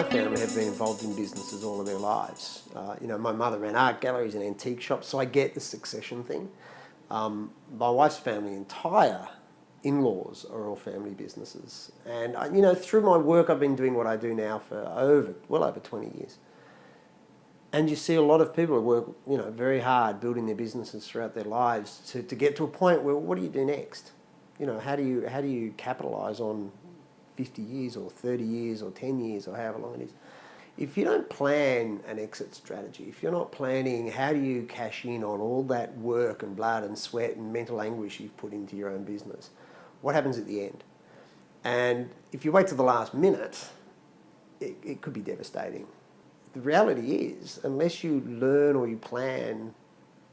family have been involved in businesses all of their lives. My mother ran art galleries and antique shops, so I get the succession thing. My wife's family, entire in-laws are all family businesses. And, through my work, I've been doing what I do now for well over 20 years. And you see a lot of people who work, very hard building their businesses throughout their lives to get to a point where, what do you do next? How do you capitalise on 50 years or 30 years or 10 years or however long it is? If you don't plan an exit strategy, if you're not planning how do you cash in on all that work and blood and sweat and mental anguish you've put into your own business, what happens at the end? And if you wait till the last minute, it could be devastating. The reality is, unless you learn or you plan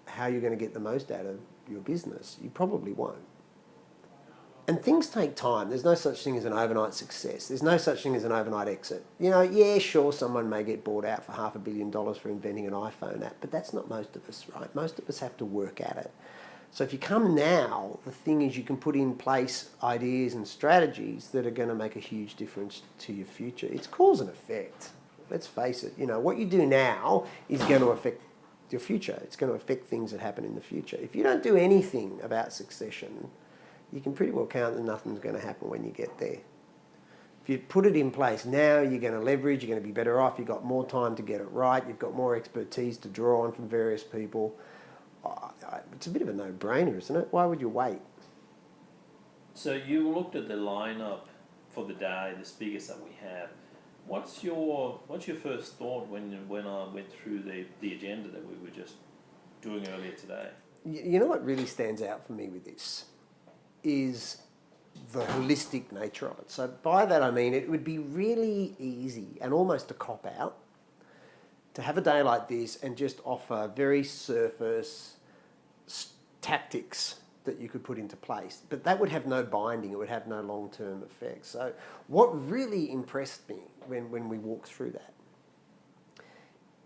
how you're going to get the most out of your business, you probably won't. And things take time. There's no such thing as an overnight success. There's no such thing as an overnight exit. Yeah, sure, someone may get bought out for $500 million for inventing an iPhone app, but that's not most of us, right? Most of us have to work at it. So if you come now, the thing is you can put in place ideas and strategies that are going to make a huge difference to your future. It's cause and effect. Let's face it, what you do now is going to affect your future. It's going to affect things that happen in the future. If you don't do anything about succession, you can pretty well count that nothing's going to happen when you get there. If you put it in place now, you're going to leverage, you're going to be better off, you've got more time to get it right, you've got more expertise to draw on from various people. It's a bit of a no-brainer, isn't it? Why would you wait? So you looked at the lineup for the day, the speakers that we have. What's your first thought when I went through the agenda that we were just doing earlier today? You know what really stands out for me with this is the holistic nature of it. So by that I mean it would be really easy and almost a cop-out to have a day like this and just offer very surface tactics that you could put into place. But that would have no binding, it would have no long-term effects. So what really impressed me when we walked through that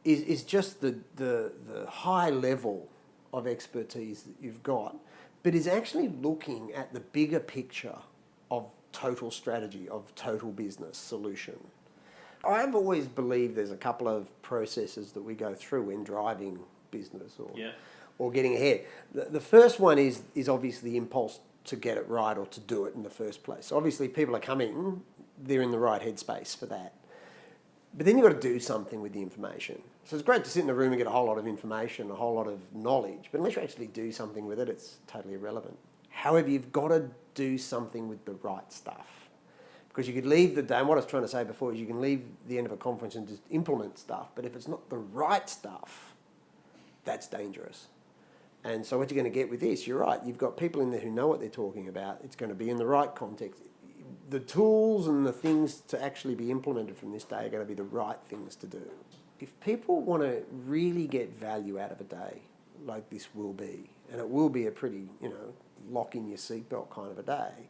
is just the high level of expertise that you've got, but is actually looking at the bigger picture of total strategy, of total business solution. I've always believed there's a couple of processes that we go through when driving business or getting ahead. The first one is obviously the impulse to get it right or to do it in the first place. Obviously people are coming, they're in the right headspace for that. But then you've got to do something with the information. So it's great to sit in a room and get a whole lot of information, a whole lot of knowledge, but unless you actually do something with it, it's totally irrelevant. However, you've got to do something with the right stuff. Because you could leave the day, and what I was trying to say before is you can leave the end of a conference and just implement stuff, but if it's not the right stuff, that's dangerous. And so what you're going to get with this, you're right, you've got people in there who know what they're talking about, it's going to be in the right context. The tools and the things to actually be implemented from this day are going to be the right things to do. If people want to really get value out of a day, like this will be, and it will be a pretty, lock in your seatbelt kind of a day,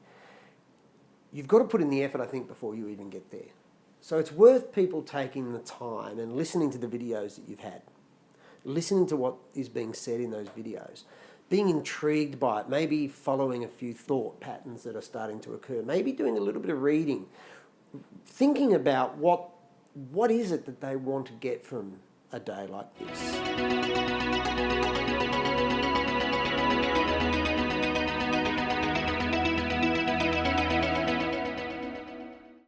you've got to put in the effort, I think, before you even get there. So it's worth people taking the time and listening to the videos that you've had, listening to what is being said in those videos, being intrigued by it, maybe following a few thought patterns that are starting to occur, maybe doing a little bit of reading, thinking about what is it that they want to get from a day like this.